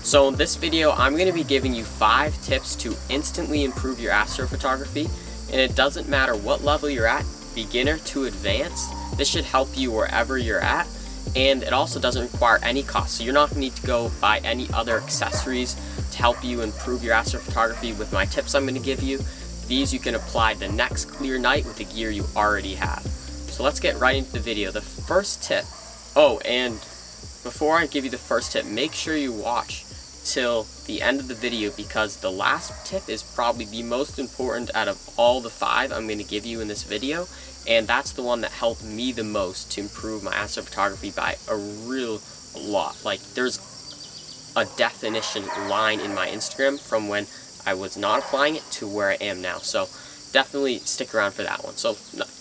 So in this video, I'm going to be giving you 5 tips to instantly improve your astrophotography, and it doesn't matter what level you're at, beginner to advanced. This should help you wherever you're at, and it also doesn't require any cost. So you're not going to need to go buy any other accessories to help you improve your astrophotography. With my tips I'm going to give you, these you can apply the next clear night with the gear you already have. So let's get right into the video. The first tip, and before I give you the first tip, make sure you watch till the end of the video, because the last tip is probably the most important out of all the 5 I'm going to give you in this video, and that's the one that helped me the most to improve my astrophotography by a real lot. Like, there's a definition line in my Instagram from when I was not applying it to where I am now, so definitely stick around for that one. So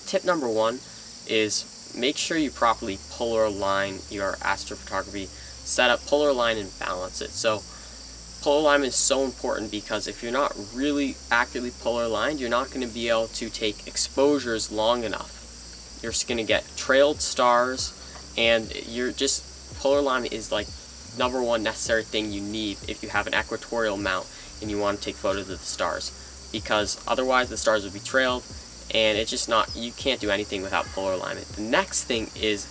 tip number 1 is make sure you properly polar align your astrophotography setup, polar align and balance it. So polar alignment is so important because if you're not really accurately polar aligned, you're not going to be able to take exposures long enough. You're just going to get trailed stars, and polar alignment is like #1 necessary thing you need if you have an equatorial mount and you want to take photos of the stars, because otherwise the stars will be trailed, and it's just not, you can't do anything without polar alignment. The next thing is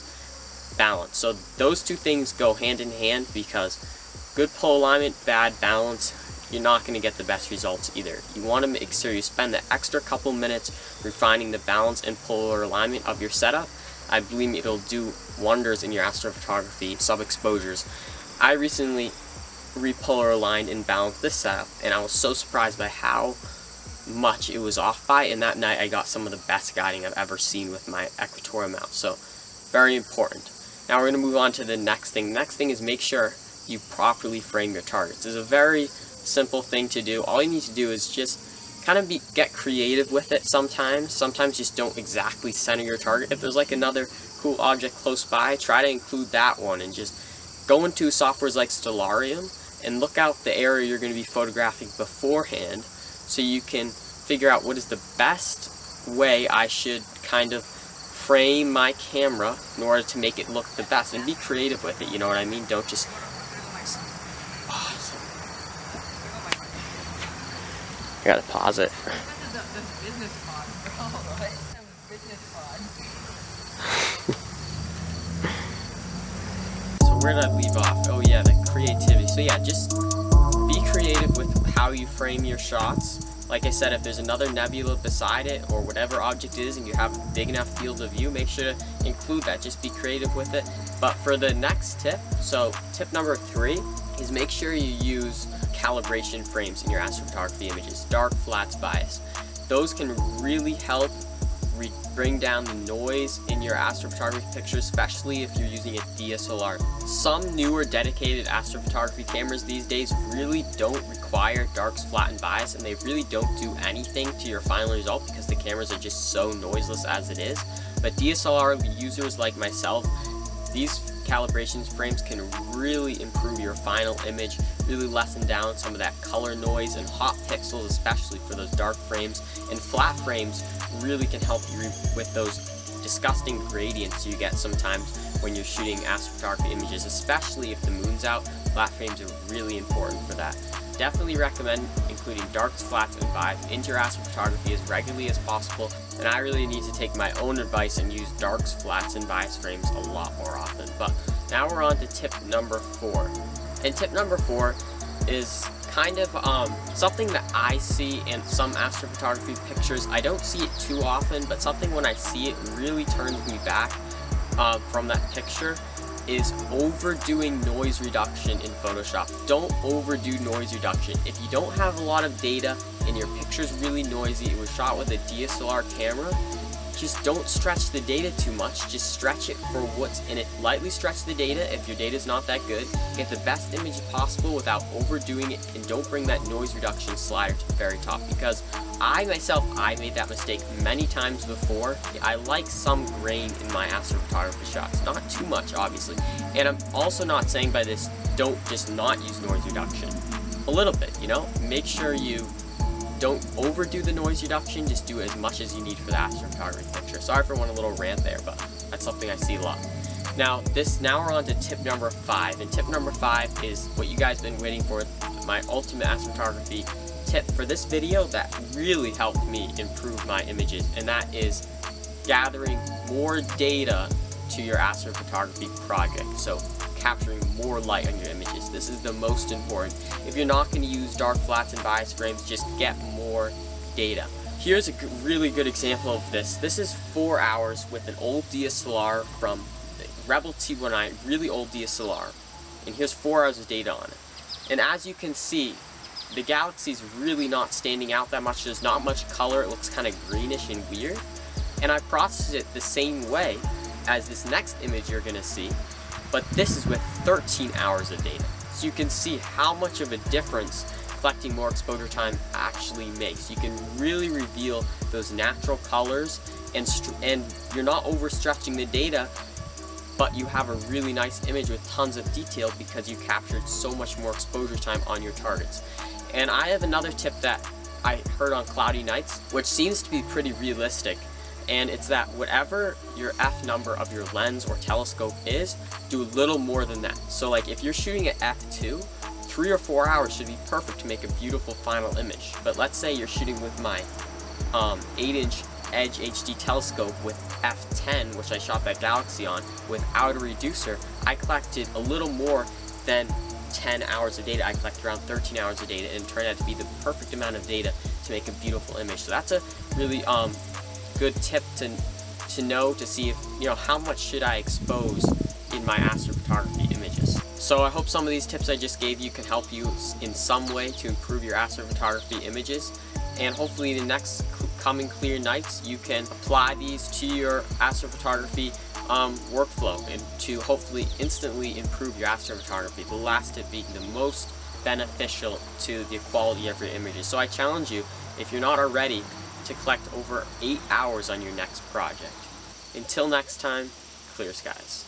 balance. So those 2 things go hand in hand, because good polar alignment, bad balance, you're not going to get the best results either. You want to make sure you spend the extra couple minutes refining the balance and polar alignment of your setup. I believe it'll do wonders in your astrophotography sub-exposures. I recently repolar aligned and balanced this setup, and I was so surprised by how much it was off by, and that night I got some of the best guiding I've ever seen with my equatorial mount. So very important. Now we're going to move on to the next thing. The next thing is make sure you properly frame your targets. It's a very simple thing to do. All you need to do is just kind of get creative with it sometimes. Sometimes just don't exactly center your target. If there's like another cool object close by, try to include that one, and just go into softwares like Stellarium and look out the area you're going to be photographing beforehand, so you can figure out what is the best way I should kind of frame my camera in order to make it look the best, and be creative with it, you know what I mean? Don't just... I gotta pause it. So where did I leave off? Oh yeah, the creativity. So yeah, just be creative with how you frame your shots. Like I said, if there's another nebula beside it or whatever object it is and you have a big enough field of view, make sure to include that. Just be creative with it. But for the next tip, so tip number 3 is make sure you use calibration frames in your astrophotography images, dark, flats, bias. Those can really help bring down the noise in your astrophotography pictures, especially if you're using a DSLR. Some newer dedicated astrophotography cameras these days really don't require darks, flat, and bias, and they really don't do anything to your final result because the cameras are just so noiseless as it is. But DSLR users like myself, these calibration frames can really improve your final image, really lessen down some of that color noise and hot pixels, especially for those dark frames. And flat frames really can help you with those disgusting gradients you get sometimes when you're shooting astrophotography images, especially if the moon's out. Flat frames are really important for that. Definitely recommend including darks, flats, and bias into your astrophotography as regularly as possible, and I really need to take my own advice and use darks, flats, and bias frames a lot more often. But now we're on to tip number 4. And tip number 4 is kind of something that I see in some astrophotography pictures. I don't see it too often, but something when I see it really turns me back from that picture is overdoing noise reduction in Photoshop. Don't overdo noise reduction. If you don't have a lot of data and your picture's really noisy, it was shot with a DSLR camera, just don't stretch the data too much. Just stretch it for what's in it. Lightly stretch the data if your data's not that good. Get the best image possible without overdoing it, and don't bring that noise reduction slider to the very top, because I made that mistake many times before. I like some grain in my astrophotography shots, not too much obviously. And I'm also not saying by this, don't just not use noise reduction. A little bit, you know? Make sure you don't overdo the noise reduction, just do as much as you need for the astrophotography picture. Sorry for one little rant there, but that's something I see a lot. Now we're on to tip number 5, and tip number 5 is what you guys have been waiting for, my ultimate astrophotography tip for this video that really helped me improve my images, and that is gathering more data to your astrophotography project. So capturing more light on your images. This is the most important. If you're not going to use dark flats and bias frames, just get more data. Here's a really good example of this. This is 4 hours with an old DSLR from Rebel T19, really old DSLR. And here's 4 hours of data on it. And as you can see, the galaxy's really not standing out that much. There's not much color. It looks kind of greenish and weird. And I processed it the same way as this next image you're going to see, but this is with 13 hours of data. So you can see how much of a difference collecting more exposure time actually makes. You can really reveal those natural colors, and you're not overstretching the data, but you have a really nice image with tons of detail because you captured so much more exposure time on your targets. And I have another tip that I heard on cloudy nights, which seems to be pretty realistic, and it's that whatever your f number of your lens or telescope is, do a little more than that. So like if you're shooting at f2, 3 or 4 hours should be perfect to make a beautiful final image. But let's say you're shooting with my 8-inch Edge HD telescope with f10, which I shot that galaxy on, without a reducer. I collected a little more than 10 hours of data. I collected around 13 hours of data, and it turned out to be the perfect amount of data to make a beautiful image. So that's a really good tip to know, to see if, you know, how much should I expose in my astrophotography images. So I hope some of these tips I just gave you can help you in some way to improve your astrophotography images, and hopefully in the next coming clear nights you can apply these to your astrophotography workflow, and to hopefully instantly improve your astrophotography, the last tip being the most beneficial to the quality of your images. So I challenge you, if you're not already, to collect over 8 hours on your next project. Until next time, clear skies.